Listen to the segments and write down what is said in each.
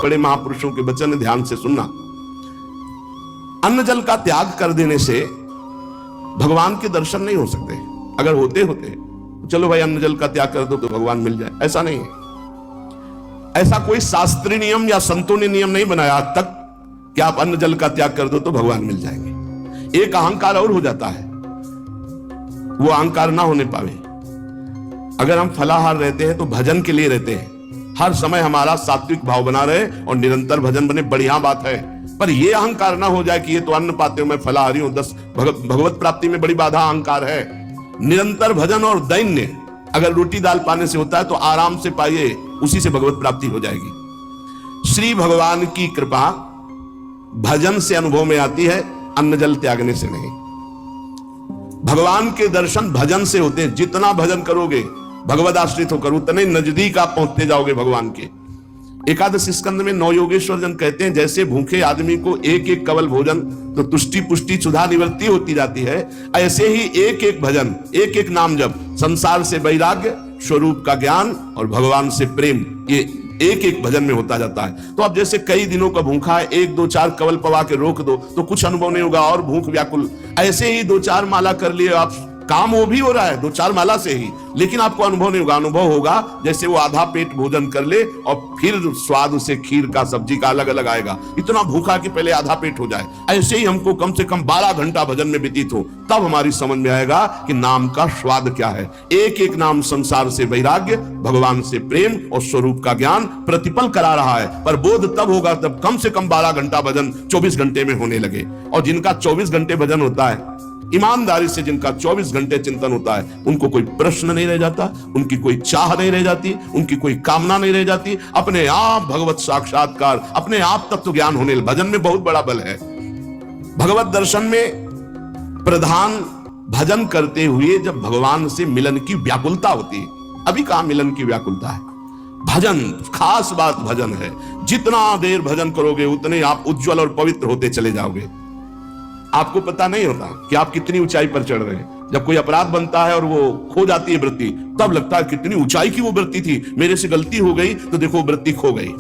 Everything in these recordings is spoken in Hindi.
बड़े महापुरुषों के वचन ध्यान से सुनना। अन्न जल का त्याग कर देने से भगवान के दर्शन नहीं हो सकते। अगर होते तो चलो भाई अन्न जल का त्याग कर दो तो भगवान मिल जाए, ऐसा नहीं है। ऐसा कोई शास्त्रीय नियम या संतों ने नियम नहीं बनाया आज तक कि आप अन्न जल का त्याग कर दो तो भगवान मिल जाएंगे। एक अहंकार और हो जाता है, वो अहंकार ना होने पावे। अगर हम फलाहार रहते हैं तो भजन के लिए रहते हैं, हर समय हमारा सात्विक भाव बना रहे और निरंतर भजन बने, बढ़िया बात है। पर यह अहंकार ना हो जाए कि ये तो अन्न पाते हो मैं फलाहारी हूं, 10 भगवत प्राप्ति में बड़ी बाधा अहंकार है। निरंतर भजन और दैन्य अगर रोटी दाल पाने से होता है तो आराम से पाइए, उसी से भगवत प्राप्ति हो जाएगी। श्री भगवान की कृपा भजन से अनुभव में आती है, अन्न जल त्यागने से नहीं। भगवान के दर्शन भजन से होते हैं। जितना भजन करोगे भगवद आश्रित होकर उतने नजदीक आप पहुंचते जाओगे भगवान के। एकादश स्कंद में नौ योगेश्वर जन कहते हैं जैसे भूखे आदमी को एक एक कवल भोजन तो तुष्टि पुष्टि सुधा निवृत्ति होती जाती है, ऐसे ही एक एक भजन एक एक नाम जप संसार से वैराग्य, स्वरूप का ज्ञान और भगवान से प्रेम, ये एक एक भजन में होता जाता है। तो अब जैसे कई दिनों का भूखा है, 1 2 4 कवल पवा के रोक दो तो कुछ अनुभव नहीं होगा और भूख व्याकुल। ऐसे ही 2 4 माला कर लिए आप, काम वो भी हो रहा है 2 4 माला से ही, लेकिन आपको अनुभव नहीं होगा। अनुभव होगा जैसे वो आधा पेट भोजन कर ले और फिर स्वाद से खीर का सब्जी का अलग अलग आएगा, इतना भूखा कि पहले आधा पेट हो जाए। ऐसे ही हमको कम से कम 12 घंटा भजन में व्यतीत हो, तब हमारी समझ में आएगा कि नाम का स्वाद क्या है। एक एक नाम संसार से वैराग्य, भगवान से प्रेम और स्वरूप का ज्ञान प्रतिपल करा रहा है। पर बोध तब होगा तब कम से कम 12 घंटा भजन 24 घंटे में होने लगे। और जिनका 24 घंटे भजन होता है, ईमानदारी से जिनका 24 घंटे चिंतन होता है, उनको कोई प्रश्न नहीं रह जाता, उनकी कोई चाह नहीं रह जाती, उनकी कोई कामना नहीं रह जाती। अपने आप भगवत साक्षात्कार, अपने आप तत्व ज्ञान होने। भजन में बहुत बड़ा बल है। भगवत दर्शन में प्रधान भजन करते हुए जब भगवान से मिलन की व्याकुलता होती है। अभी कहां मिलन की व्याकुलता है? भजन, खास बात भजन है। जितना देर भजन करोगे उतने आप उज्जवल और पवित्र होते चले जाओगे। आपको पता नहीं होता कि आप कितनी ऊंचाई पर चढ़ रहे हैं। जब कोई अपराध बनता है और वो खो जाती है वृत्ति, तब लगता है कितनी ऊंचाई की वो वृत्ति थी, मेरे से गलती हो गई तो देखो वृत्ति खो गई।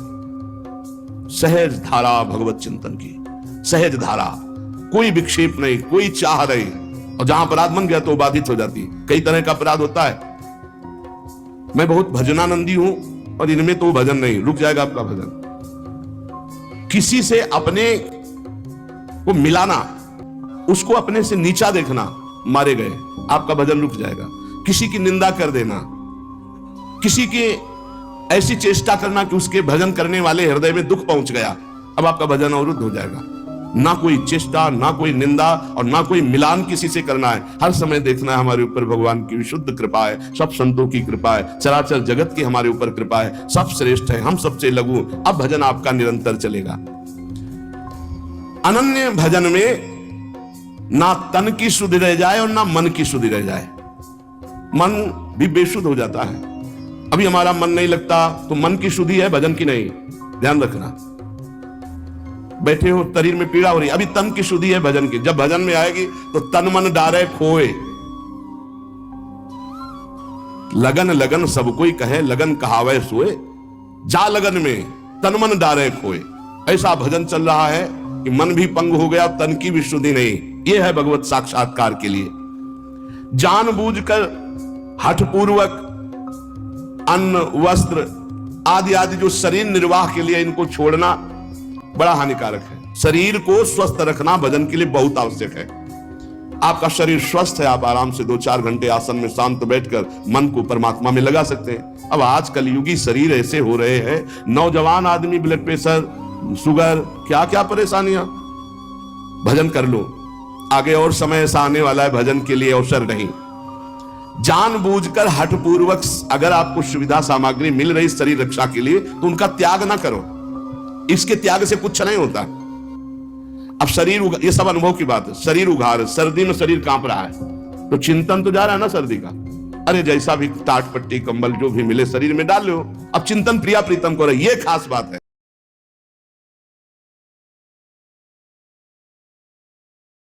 सहज धारा भगवत चिंतन की, सहज धारा, कोई विक्षेप नहीं, कोई चाह नहीं। और जहां अपराध बन गया तो बाधित हो जाती। कई तरह का अपराध होता है। मैं बहुत भजनानंदी हूं और इनमें तो भजन नहीं, रुक जाएगा आपका भजन। किसी से अपने को मिलाना, उसको अपने से नीचा देखना, मारे गए, आपका भजन रुक जाएगा। किसी की निंदा कर देना, किसी की ऐसी चेष्टा करना कि उसके भजन करने वाले हृदय में दुख पहुंच गया, अब आपका भजन अवरुद्ध हो जाएगा। ना कोई चेष्टा, ना कोई निंदा और ना कोई मिलान किसी से करना है। हर समय देखना है हमारे ऊपर भगवान की विशुद्ध कृपा है, सब संतों की कृपा है, चराचर जगत की हमारे ऊपर कृपा है, सब श्रेष्ठ है, हम सबसे लघु। अब भजन आपका निरंतर चलेगा। अनन्य भजन में ना तन की शुद्धि रह जाए और ना मन की शुद्धि रह जाए। मन भी बेशुद्ध हो जाता है। अभी हमारा मन नहीं लगता तो मन की शुद्धि है, भजन की नहीं, ध्यान रखना। बैठे हो, शरीर में पीड़ा हो रही, अभी तन की शुद्धि है, भजन की। जब भजन में आएगी तो तन मन डारे खोए। लगन लगन सब कोई कहे, लगन कहावे सोए। जा लगन में तन मन डारे खोए। ऐसा भजन चल रहा है कि मन भी पंग हो गया, तन की भी शुद्धि नहीं। यह है भगवत साक्षात्कार के लिए। जानबूझकर हठपूर्वक अन्न, वस्त्र आदि आदि जो शरीर निर्वाह के लिए, इनको छोड़ना बड़ा हानिकारक है। शरीर को स्वस्थ रखना भजन के लिए बहुत आवश्यक है। आपका शरीर स्वस्थ है, आप आराम से 2 4 घंटे आसन में शांत बैठकर मन को परमात्मा में लगा सकते हैं। अब आज कलयुगी शरीर ऐसे हो रहे हैं, नौजवान आदमी ब्लड प्रेशर, शुगर, क्या क्या परेशानियां। भजन कर लो, आगे और समय ऐसा आने वाला है भजन के लिए अवसर नहीं। जानबूझकर हठपूर्वक अगर आपको सुविधा सामग्री मिल रही शरीर रक्षा के लिए तो उनका त्याग ना करो। इसके त्याग से कुछ नहीं होता। अब शरीर, ये सब अनुभव की बात है। शरीर उघार, सर्दी में शरीर कांप रहा है तो चिंतन तो जा रहा है ना सर्दी का। अरे जैसा भी टाट पट्टी कंबल जो भी मिले शरीर में डाल लो, अब चिंतन प्रिया प्रीतम करो, ये खास बात है।